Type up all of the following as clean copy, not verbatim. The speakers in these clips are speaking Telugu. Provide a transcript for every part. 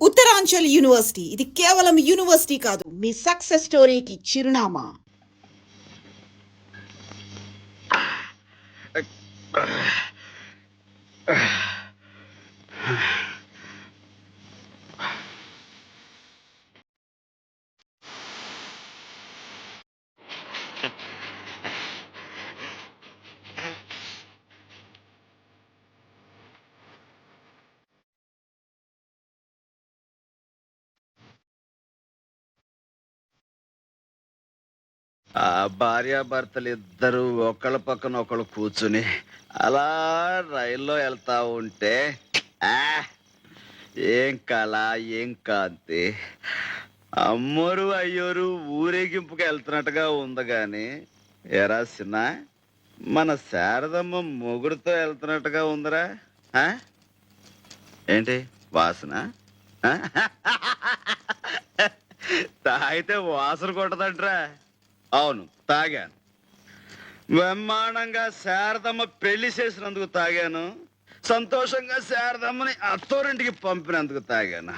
ఉత్తరాంచల్ యూనివర్సిటీ ఇది కేవలం యూనివర్సిటీ కాదు, మీ సక్సెస్ స్టోరీకి చిరునామా. ఆ భార్యాభర్తలు ఇద్దరు ఒకళ్ళ పక్కన ఒకళ్ళు కూర్చుని అలా రైల్లో వెళ్తా ఉంటే ఆ, ఏం కళ ఏం కాంతి. అమ్మోరు అయ్యోరు ఊరేగింపుకి వెళ్తున్నట్టుగా ఉంది గాని ఎరా సిన్న మన శారదమ్మ మొగుడుతో వెళ్తున్నట్టుగా ఉందిరా. ఆ? ఏంటి వాసన? ఆ? తాగితే వాసన కొట్టదంట్రా. అవును తాగాను. బ్రహ్మాండంగా శారదమ్మ పెళ్లి చేసినందుకు తాగాను. సంతోషంగా శారదమ్మని అత్తోరింటికి పంపినందుకు తాగాను.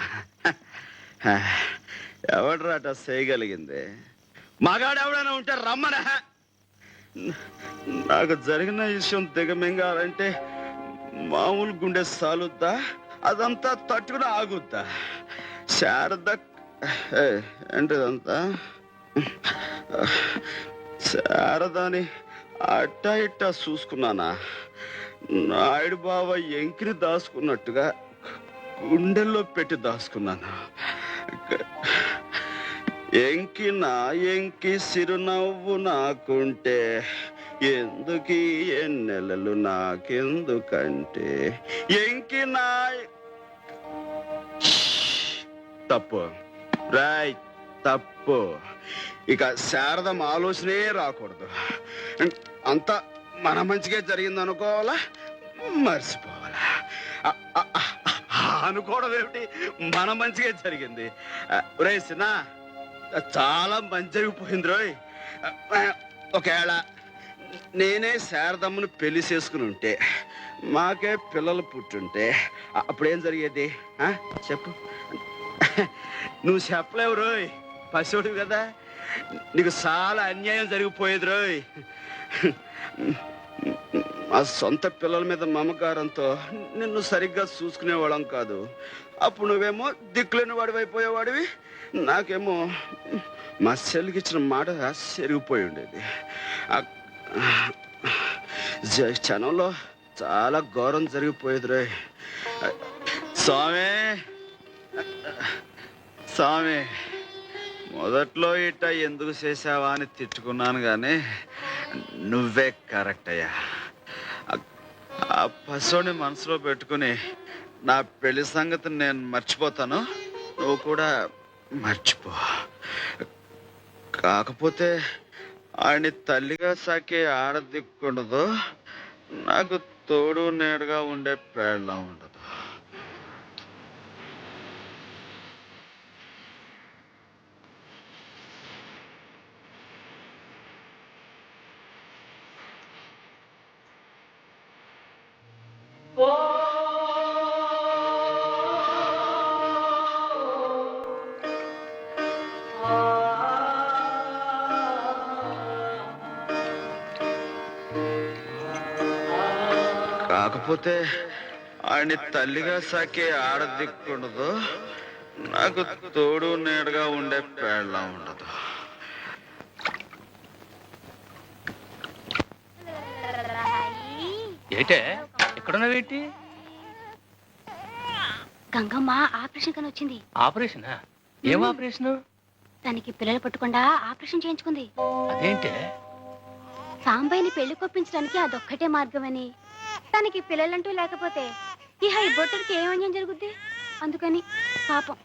ఎవడ్రాట చేయగలిగింది? మగాడెవడైనా ఉంటే రమ్మన. నాకు జరిగిన విషయం దిగమింగాలంటే మామూలు గుండె సాలుద్దా? అదంతా తట్టుకుని ఆగుద్దా? శారద ఏంటిదంతా శారదాని అట్టా ఇట్టా చూసుకున్నానా? నాయుడు బావ ఎంకిని దాచుకున్నట్టుగా గుండెల్లో పెట్టి దాచుకున్నాను. ఎంకి నా ఎంకి సిరునవ్వు నాకుంటే ఎందుకీ ఎన్నెలలు నాకెందుకంటే ఎంకి నా తప్పు రైట్ తప్పు. ఇక శారదం ఆలోచనే రాకూడదు. అంతా మన మంచిగా జరిగింది అనుకోవాలా, మర్చిపోవాలా? అనుకోవడం ఏమిటి, మన మంచిగా జరిగింది. రే సినా చాలా మంచి జరిగిపోయింది రోయ్. ఒకవేళ నేనే శారదమ్మను పెళ్లి చేసుకుని ఉంటే, మాకే పిల్లలు పుట్టుంటే అప్పుడేం జరిగేది చెప్పు? నువ్వు చెప్పలేవు రోయ్, పశువుడు కదా. నీకు చాలా అన్యాయం జరిగిపోయేది రోయ్. మా సొంత పిల్లల మీద మమకారంతో నిన్ను సరిగ్గా చూసుకునేవాళ్ళం కాదు. అప్పుడు నువ్వేమో దిక్కులేని వాడివి అయిపోయేవాడివి, నాకేమో మా చెల్లికి ఇచ్చిన మాట సెరిగిపోయి ఉండేది. క్షణంలో చాలా ఘోరం జరిగిపోయేది రోయ్. స్వామి స్వామి, మొదట్లో ఇట్ట ఎందుకు చేసావా అని తిట్టుకున్నాను కానీ నువ్వే కరెక్ట్ అయ్యా. ఆ పశువుని మనసులో పెట్టుకుని నా పెళ్లి సంగతి నేను మర్చిపోతాను, నువ్వు కూడా మర్చిపో. కాకపోతే ఆయన్ని తల్లిగా సాకే ఆడదిక్కుండదు, నాకు తోడు నేడుగా ఉండే పేళ్ళ ఉండదు. కాకపోతే ఆయన్ని తల్లిగా సాకే ఆడదిక్కుండదు, నాకు తోడు నేడుగా ఉండే పేళ్ళ ఉండదు. ఏటే ఎక్కడున్నావేంటి? గంగమ్మ ఆపరేషన్ కని వచ్చింది. ఆపరేషనా? ఏం ఆపరేషను? తనకి పిల్లలు పట్టకుండా ఆపరేషన్ చేయించుకుంది. అదేంటే? సాంబయ్యని పెళ్లి కొప్పించడానికి అదొక్కటే మార్గమని. తనకి పిల్లలంటూ లేకపోతే ఈ హై బొట్టడికి ఏమన్యం జరుగుద్ది, అందుకని పాపం.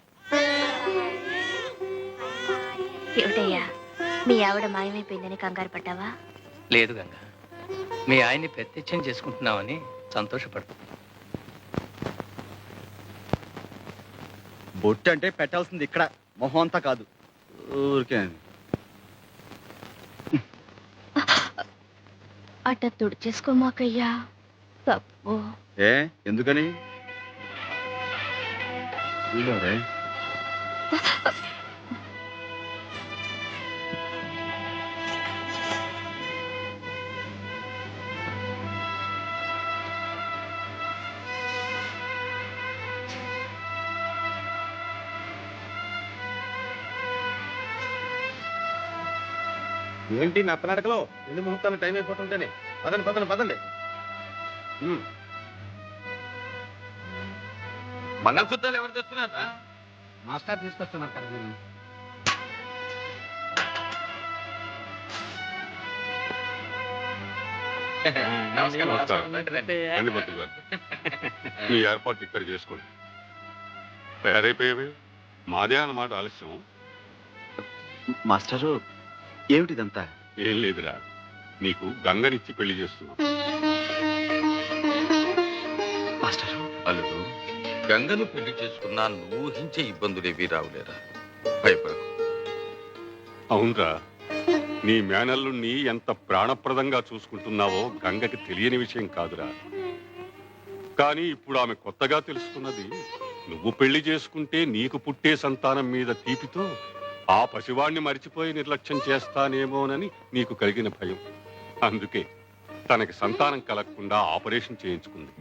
ఏమిటయ్యా, మీ ఆవిడ మాయమైపోయిందని కంగారు పడ్డావా? లేదు గంగ, మీ ఆయన్ని ప్రత్యక్షం చేసుకుంటున్నావని సంతోషపడు. బొట్టు అంటే పెట్టాల్సింది ఇక్కడ, మొహం అంతా కాదు. ఊరికే అట్ట తుడిచేసుకోమాకయ్యా, తప్పు. ఏ ఎందుకని? ఏంటి నత్తనడకలో ఎన్ని ముహూర్తాలు టైం అయిపోతుంటేనే పదండి పదండి పదండి మంగళసూత్రాలు ఎవరు తెస్తున్నారా? మాస్టర్ తీసుకొస్తున్నారు కదా. నమస్కారం. రండి మంత్రి గారు. మీ ఏర్పాటు ఇక్కడ చేసుకోండి. తయారైపోయేవి మాదే అన్నమాట ఆలస్యం. మాస్టరు ఏమిటిదంతా? ఏం లేదురా, నీకు గంగనిచ్చి పెళ్లి చేస్తున్నాం. మాస్టరు అల్లుడు, గంగను పెళ్లి చేసుకున్నా నువ్వు ఊహించే ఇబ్బందులేవి రావులేరా, భయపడకు. అవునరా, నీ మేనల్లుణ్ణి ఎంత ప్రాణప్రదంగా చూసుకుంటున్నావో గంగకి తెలియని విషయం కాదురా. కానీ ఇప్పుడు ఆమె కొత్తగా తెలుసుకున్నది, నువ్వు పెళ్లి చేసుకుంటే నీకు పుట్టే సంతానం మీద తీపితో ఆ పసివాణ్ణి మరిచిపోయి నిర్లక్ష్యం చేస్తానేమోనని నీకు కలిగిన భయం. అందుకే తనకి సంతానం కలగకుండా ఆపరేషన్ చేయించుకుంది.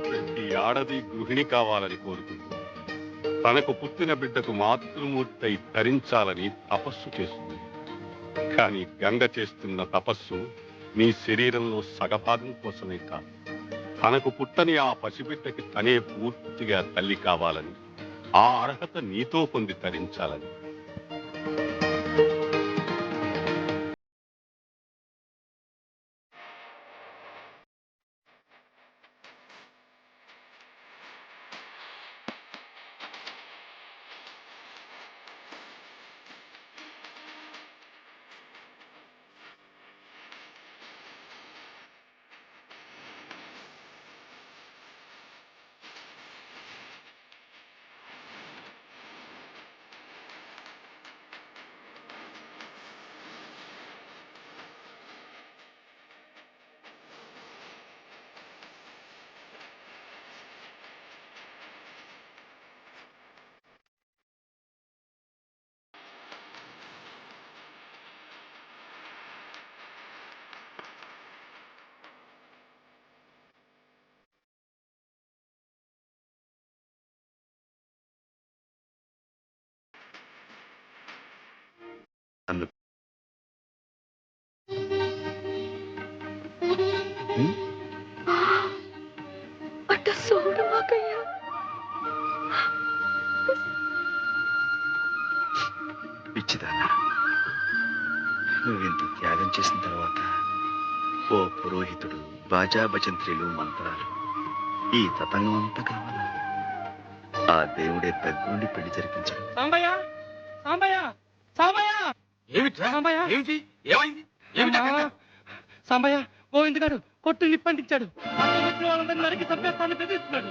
ప్రతి ఆడది గృహిణి కావాలని కోరుకుంటుంది. తనకు పుట్టిన బిడ్డకు మాతృమూర్తి ధరించాలని తపస్సు చేస్తుంది. కానీ గంగ చేస్తున్న తపస్సు నీ శరీరంలో సగభాగం కోసమే కాదు, తనకు పుట్టని ఆ పసిబిడ్డకి తనే పూర్తిగా తల్లి కావాలని, ఆ అర్హత నీతో పొంది తరించాలని. అట్ట చూడు మాకయ్యా. పిచ్చిదానా, నువ్వెంత త్యాగం చేసిన తర్వాత ఓ పురోహితుడు, బాజా భజంత్రీలు, మంత్రాలు, ఈ తతంగం అంతా కావాలా? ఆ దేవుడే దగ్గరుండి పెళ్లి జరిపించాడు. సాంబయ్య, సాంబయ్య, సాంబయ్య, సాంబయ్య, ఏమిటి? ఏమైంది? సాంబయ్య, గోవింద్ గారు కొట్టు నిప్పంటించాడు. వాళ్ళందరినీ నరికి చంపేస్తానని బెదిరిస్తున్నాడు.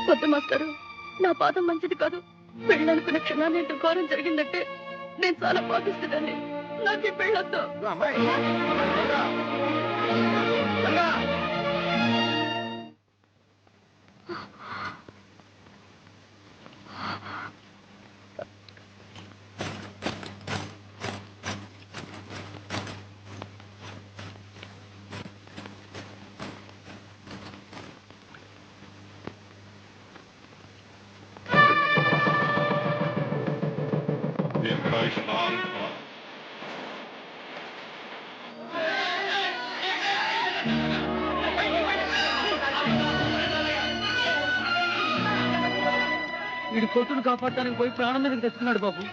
వద్దు మాస్టారు, నా పాదం మంచిది కాదు. పెళ్ళనుకున్న క్షణాన్ని ఎంత ఘోరం జరిగిందంటే నేను చాలా బాధిస్తున్నాను. నాకు ఈ పెళ్ళొద్దు. అమ్మాయి దీర్ఘాయుష్మాన్ భవ. వీడి కొట్టును కాపాడటానికి పోయి ప్రాణం మీదకి తెచ్చుకున్నాడు బాబు.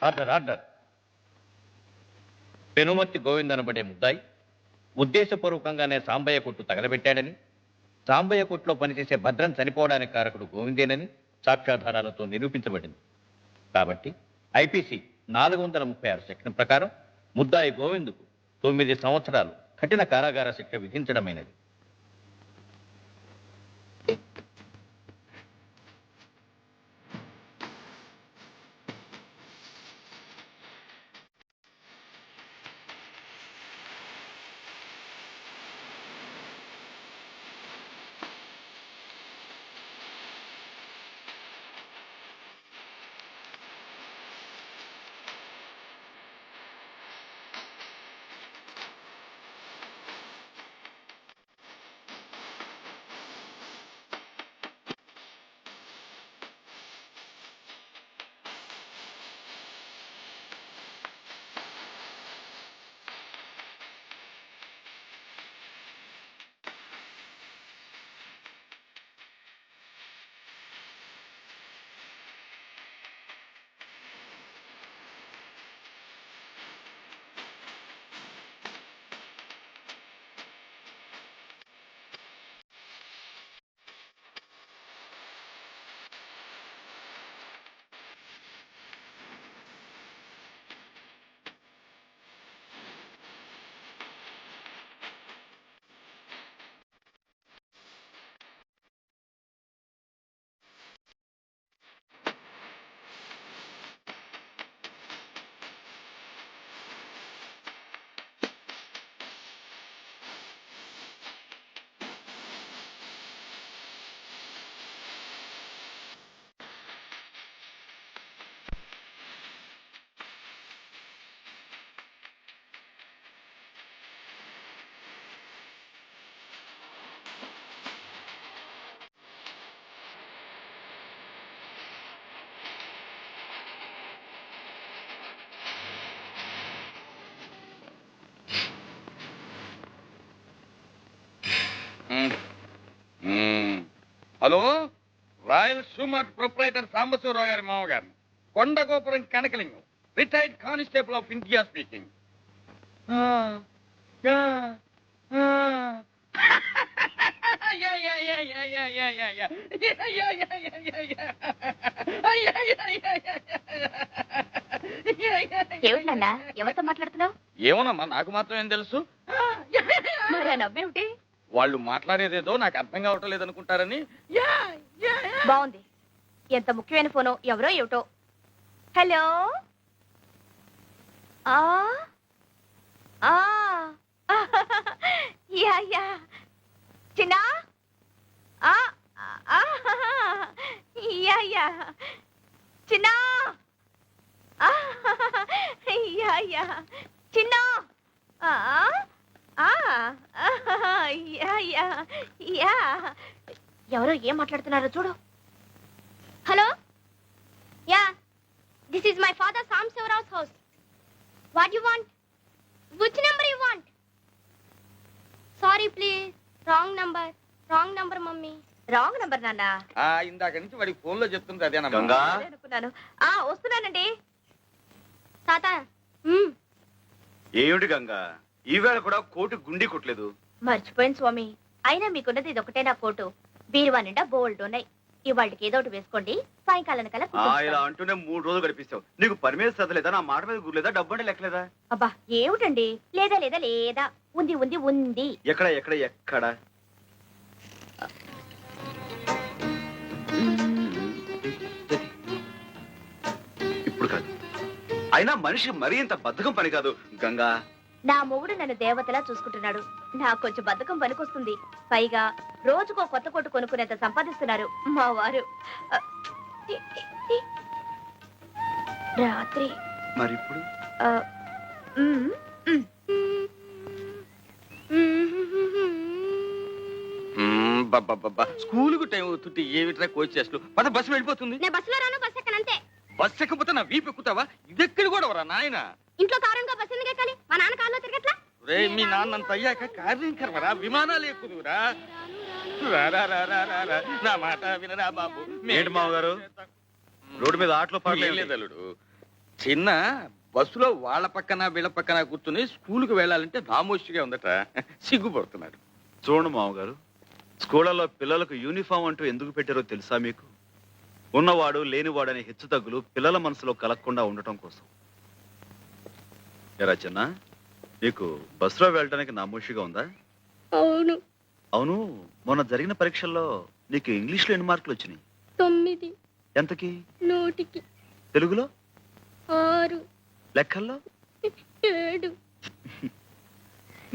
Order order. పెనుమర్తి గోవింద్ అనబడే ముద్దాయి ఉద్దేశపూర్వకంగానే సాంబయ్య కొట్టు తగలబెట్టాడని, సాంబయ్య కొట్టులో పనిచేసే భద్రం చనిపోవడానికి కారకుడు గోవిందేనని సాక్ష్యాధారాలతో నిరూపించబడింది. కాబట్టి ఐపీసీ 436 సెక్షన్ ప్రకారం ముద్దాయి గోవిందుకు 9 సంవత్సరాలు కఠిన కారాగార శిక్ష విధించడమైనది. Hello, Royal Shoe Mart proprietor Sambasivarao గారి మామగారు, Kondagopuram Kanakalingam, retired constable of India speaking. ఏమిటన్నా ఎవరితో మాట్లాడుతున్నావు? ఏమోనమ్మా, నాకు మాత్రం ఏం తెలుసు. మరి ఆ నవ్వేమిటి? వాళ్ళు మాట్లాడేదేదో నాకు అర్థం కావటం లేదనుకుంటారని. బాగుంది. ఎంత ముఖ్యమైన ఫోనో, ఎవరో ఏమిటో. హలో, ఆ ఆ యా యా చిన్నా, ఆ ఆ యా యా చిన్నా, ఆ యా యా చిన్నా, ఆ ఆ యా యా యా. ఎవరో ఏం మాట్లాడుతున్నారో చూడు. Hello, yeah, this is my father Sambasivarao's house. What you want? Which number you want? Sorry please, wrong number mummy. Wrong number నాన్న. ఇందాక నుంచి వాడికి ఫోన్ లో చెప్తుంది అదేనా? అనుకున్నాను. వస్తున్నానండి తాత. ఏమిటి గంగా, ఈవేళ కూడా కోటు గుండి కొట్టలేదు? మర్చిపోయింది స్వామి. అయినా మీకున్నది ఇదొకటే నా కోటు. బీరువా నిండా బోల్డ్ ఉన్నాయి. ఇవాళకి ఏదో ఒకటి వేసుకోండి, సాయంకాలం కల్లా ఇలా అంటూనే 3 రోజులు గడిపిస్తావు. నీకు పని మీద శ్రద్ధ లేదా? నా మాట మీద గుర్లేదా? డబ్బు అంటే లెక్కలేదా? అబ్బా ఏమిటండి, లేదా లేదా లేదా, ఉంది ఉంది ఉంది. ఎక్కడ ఎక్కడ ఎక్కడ? ఇప్పుడు కాదు. అయినా మనిషి మరీ ఇంత బద్ధకం పని కాదు గంగా. నా మొగుడు నన్ను దేవతలా చూసుకుంటున్నాడు. నాకు కొంచెం బద్ధకం పనికొస్తుంది. పైగా రోజుకో కొత్త కొట్టు కొనుక్కునేంత సంపాదిస్తున్నారు మా వారు. రాత్రి మరి ఇప్పుడు స్కూలుకు టైం అవుతుంటే ఏమిట్రా కోచ్ చేస్తూ పద బస్సు వెళ్ళిపోతుంది. నేను బస్సులో రాను, బస్సు ఎక్కనంతే. బస్సు ఎక్కకపోతే నా వీపు ఎక్కుతావా? ఇదెక్కడి కూడా వరా నాయన. ఇంట్లో కారంగా బస్సు ఎందుకు ఎక్కాలి? మా నాన్న కారులో తిరగట్లా? రే మీ నాన్నంత అయ్యాక కార్యకర్మరా, విమానాలు ఎక్కుదురా. నా మాట వినరా బాబు. ఏంటి మామగారు? రోడ్డు మీద ఆటలో పాటలేదు. లేదలుడు, చిన్న బస్సులో వాళ్ళ పక్కన వీళ్ళ పక్కన కూర్చుని స్కూలుకు వెళ్ళాలంటే నామోషిగా ఉందట. సిగ్గుపడుతున్నాడు. చూడండి మామగారు, స్కూళ్ళలో పిల్లలకు యూనిఫామ్ అంటూ ఎందుకు పెట్టారో తెలుసా మీకు? ఉన్నవాడు లేనివాడు అనే హెచ్చు తగ్గులు పిల్లల మనసులో కలగకుండా ఉండటం కోసం. ఎరా చిన్న, నీకు బస్సులో వెళ్ళడానికి నామోషిగా ఉందా? అవును. అవును, మొన్న జరిగిన పరీక్షల్లో నీకు ఇంగ్లీష్లో ఎన్ని మార్కులు వచ్చినాయి? 9. ఎంతకి? 100కి. తెలుగులో? 6. లెక్కల్లో? 7.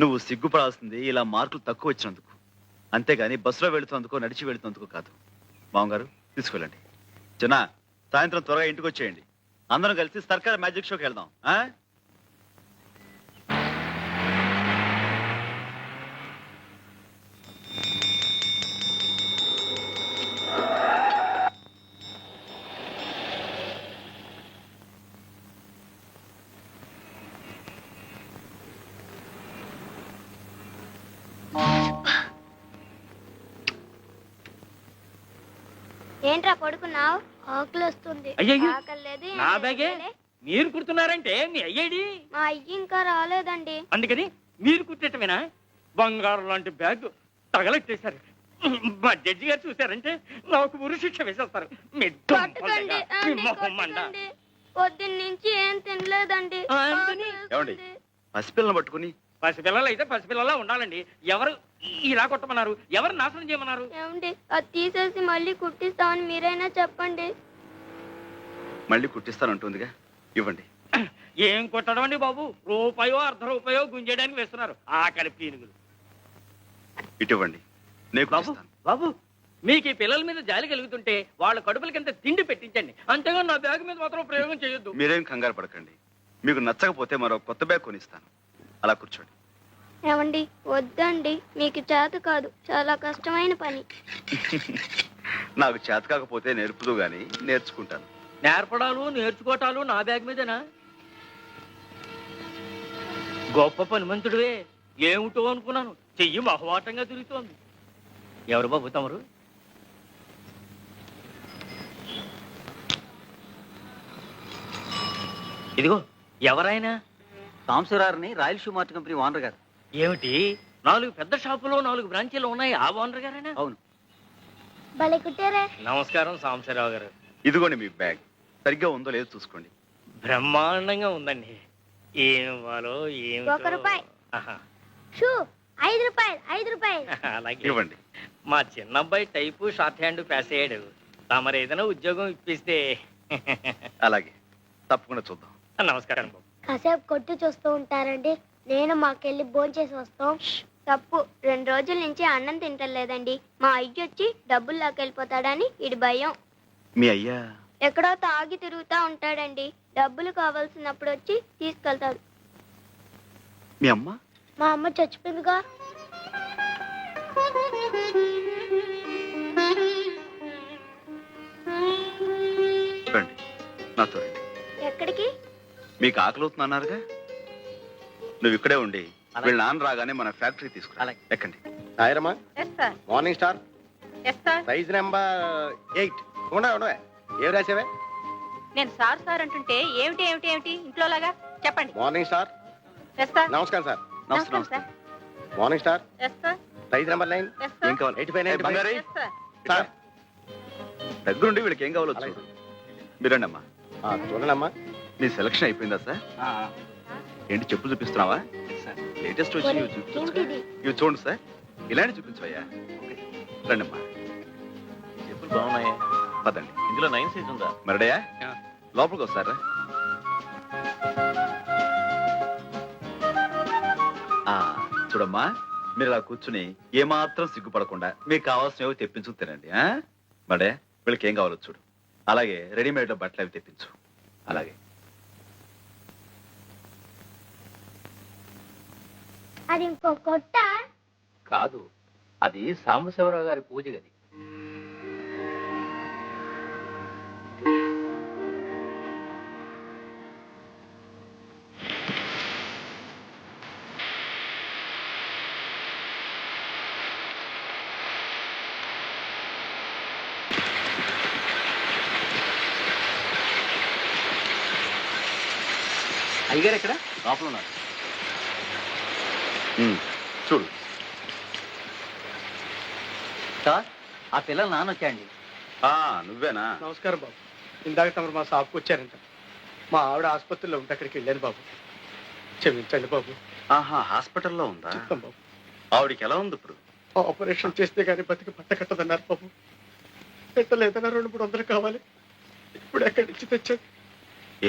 నువ్వు సిగ్గుపడాల్సింది ఇలా మార్కులు తక్కువ వచ్చినందుకు, అంతేగాని బస్సులో వెళుతున్నందుకో నడిచి వెళుతున్నందుకు కాదు. మామగారు తీసుకెళ్ళండి. చిన్న, సాయంత్రం త్వరగా ఇంటికి వచ్చేయండి. అందరం కలిసి సర్కార్ మ్యాజిక్ షోకి వెళ్దాం. ఏంట్రా పడుకున్నావు? ఆకలి వస్తుంది. అయ్యయ్యో, ఆకలి లేదు, ఏం నా లేదు, బ్యాగే లే. మీరు కుడుతున్నారంటే మీ అయ్యేడి. మా అయ్యి ఇంకా రాలేదండి. అందుకని మీరు కుట్టేటమేనా? బంగారం లాంటి బ్యాగ్ తగలెట్టేశారు. మా జడ్జి గారు చూశారంటే నాకు ఉరి శిక్ష వేసేస్తారు. మీ కొట్టకండి, అండి, కొట్టకండి. పొద్దున్నుంచి ఏం తినలేదండి. అందుకని ఏమండి, పసిపిల్లని పట్టుకుని పసిపిల్లలు అయితే పసిపిల్లలా ఉండాలండి. ఎవరు ఇలా కొట్టమన్నారు? ఎవరు నాశనం చేయమన్నారు? ఏమండి, అది తీసేసి మళ్ళీ కుట్టిస్తామని మీరైనా చెప్పండి. మళ్ళీ కుట్టిస్తానంటుందిగా, ఇవ్వండి. ఏం కొట్టడం అండి బాబు? రూపాయో అర్ధ రూపాయో గుంజేయడానికి వేస్తున్నారు ఆకలి పీనుగులు. ఇటు ఇవ్వండి, నేను బాబు కుట్టిస్తాను. బాబు, మీకు ఈ పిల్లల మీద జాలి కలుగుతుంటే వాళ్ళ కడుపులకింత తిండి పెట్టించండి, అంతేగా నా బ్యాగ్ మీద మాత్రం ప్రయోగం చేయొద్దు. మీరేం కంగారు పడకండి. మీకు నచ్చకపోతే మరో కొత్త బ్యాగ్ కొనిస్తాను. అలా కూర్చోండి. ఏమండి, వద్దండి, మీకు చేత కాదు, చాలా కష్టమైన పని. నాకు చేత కాకపోతే నేర్పుదు గాని నేర్చుకుంటాను. నేర్పడాలు నేర్చుకోవటాలు నా బ్యాగ్ మీదేనా? గొప్ప పనిమంతుడివే. ఏమిటో అనుకున్నాను, చెయ్యి మహవాటంగా తిరుగుతోంది. ఎవరు బాబు తమరు? ఇదిగో ఎవరైనా? సాంబశివరావుని Royal Shoe Mart company owner గారు. ఏమిటి, 4 పెద్ద షాపులో 4 బ్రాంచీలు ఉన్నాయి, ఆ ఓనర్ గారేనా? అవును. భలే కుట్టారే. నమస్కారం సాంబశివరావు గారు. ఇదిగోండి మీ బ్యాగ్. సరిగ్గా ఉందో లేదో చూసుకోండి. బ్రహ్మాండంగా ఉందండి. ఏం ఇవ్వాలో ఏమిటో. 1 రూపాయి. ఆహా. షూ 5 రూపాయలు, 5 రూపాయలు. అలాగే. ఇవ్వండి. మా చిన్నబ్బాయి టైపు షార్ట్ హ్యాండ్ పాస్ అయ్యాడు. తమరు ఏదైనా ఉద్యోగం ఇప్పిస్తే. అలాగే, తప్పకుండా చూద్దాం. నమస్కారం బాబు. కాసేపు కొట్టు చూస్తూ ఉంటారండి, నేను మాకెళ్ళి భోంచేసి వస్తాం. తప్పు, 2 రోజుల నుంచి అన్నం తింటలేదండి. మా అయ్య వచ్చి డబ్బులు లాకెళ్ళిపోతాడని ఇడి భయం. మీ అయ్యా ఎక్కడో తాగి తిరుగుతా ఉంటాడండి. డబ్బులు కావాల్సినప్పుడు వచ్చి తీసుకెళ్తాడు. మీ అమ్మ? మా అమ్మ చచ్చిపోయిందిగా. రండి, నాతో రండి. ఎక్కడికి? మీకు ఆకలి అవుతుందన్నారుగా, నువ్వు ఇక్కడే ఉండి వీళ్ళ నాన్న రాగానే మన ఫ్యాక్టరీ తీసుకురా. అలాగే. ఎక్కండి. నాయరమ్మా, మార్నింగ్ స్టార్ సైజ్ నెంబర్ 8. ఉండవే, ఏం రాసావే? నేను సార్ సార్ అంటుంటే ఏమిటి ఏమిటి ఏమిటి ఇంట్లో లాగా చెప్పండి. Morning star. నమస్కారం సార్. నమస్తే. నమస్తే. Morning star size number 9. ఏం కావాలి? 85, 95. బంగారీ, సార్ దగ్గరుండి వీళ్ళకి ఏం కావాలో చూడు. మీరండి అమ్మా. చూడండమ్మా. నీ సెలక్షన్ అయిపోయిందా సార్? ఏంటి చెప్పులు చూపిస్తున్నావా? లేటెస్ట్ వచ్చి ఇవి చూపించు. ఇవి చూడండి సార్. ఇలాంటి చూపించవయ్యా. రండి అమ్మా. చెప్పులు బాగున్నాయి. పదండి. ఇందులో 9 సైజ్ ఉందా? మరడయా లోపలికి వస్తారా? చూడమ్మా, మీరు ఇలా కూర్చుని ఏమాత్రం సిగ్గుపడకుండా మీకు కావాల్సినవి తెప్పించు తినండి. మడే వీళ్ళకి ఏం కావాలో చూడు. అలాగే రెడీమేడ్ బట్టలు అవి తెప్పించు. అలాగే అది ఇంకో కొట్ట కాదు, అది సాంబశివరావు గారి పూజ గది. అయ్యగారు ఎక్కడ? లోపల ఉన్నారు. చూడు. సార్, ఆ పిల్లలు నాన్న వచ్చాయండి. నువ్వేనా? నమస్కారం బాబు. ఇందాక తమరు మా షాప్కి వచ్చారంట. మా ఆవిడ ఆసుపత్రిలో ఉంటే అక్కడికి వెళ్ళాను బాబు. క్షమించండి బాబు. హాస్పిటల్లో ఉందా? చెప్తాం బాబు. ఆవిడికి ఎలా ఉంది ఇప్పుడు? ఆపరేషన్ చేస్తే కానీ బతికి పట్ట కట్టదన్నారు బాబు. పెట్టలేదన్నా 200-300 కావాలి. ఇప్పుడు ఎక్కడి నుంచి తెచ్చాను?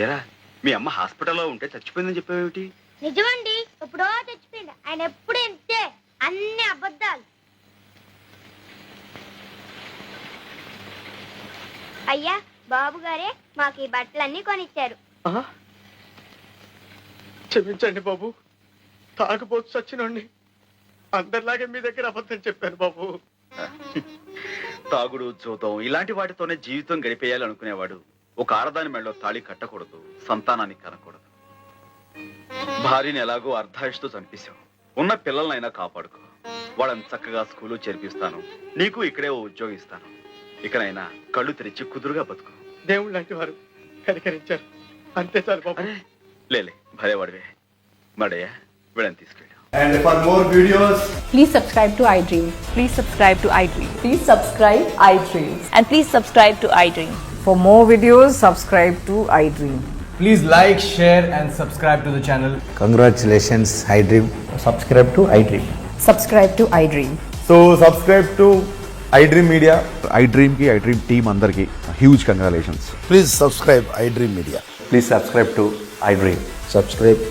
ఏరా, మీ అమ్మ హాస్పిటల్లో ఉంటే చచ్చిపోయిందని చెప్పావేమిటి? నిజమండి, ఎప్పుడో తెచ్చిపోయింది. ఆయన ఎప్పుడు ఇంతే, అన్ని అబద్ధాలు. అయ్యా, బాబు గారే మాకు ఈ బట్టలన్నీ కొనిచ్చారు. క్షమించండి బాబు. తాగుపోతు చచ్చినండి. అందరిలాగే మీ దగ్గర అబద్ధం చెప్పాను బాబు. తాగుడు, జూతం ఇలాంటి వాటితోనే జీవితం గడిపేయాలి అనుకునేవాడు ఒక ఆడదాని మెడలో తాళి కట్టకూడదు, సంతానాన్ని కనకూడదు. భార్యని ఎలాగో అర్ధాయుషతో చంపేశావు. ఉన్న పిల్లలనైనా కాపాడుకో. వాళ్ళని చక్కగా స్కూలు చేర్పిస్తాను. నీకు ఇక్కడే ఓ ఉద్యోగం ఇస్తాను. ఇకనైనా కళ్ళు తెరిచి కుదురుగా బతుకు. దేవుళ్ళు లాంటి వారు కనికరించారు, అంతే చాలు బాబు. లేలే, భలేవాడివే. మడయ్యా, వీళ్ళని తీసుకెళ్ళాం. And for more videos, Please subscribe to iDream. Please subscribe to iDream. please subscribe iDream. And please subscribe to iDream. For more videos, subscribe to iDream. Please like, share and subscribe to the channel. Congratulations, iDream. Subscribe to iDream. Subscribe to iDream. So subscribe to iDream Media. iDream ki iDream team andarki huge congratulations. Please subscribe iDream Media. Please subscribe to iDream. Subscribe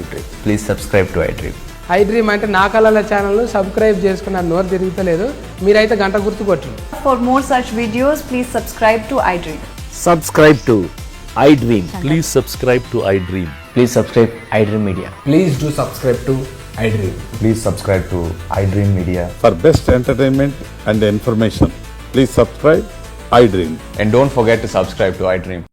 iDream. Please subscribe to iDream. iDream అంటే నా కళల ఛానల్ సబ్స్క్రైబ్ చేసుకున్న నోరు తిరుగుతలేదు. మీరైతే గంట గుర్తు కొట్టండి. For more such videos, please subscribe to iDream. Subscribe to iDream. Please subscribe to iDream. Please subscribe iDream Media. Please do subscribe to iDream. Please subscribe to iDream Media. For best entertainment and information, please subscribe iDream. And don't forget to subscribe to iDream.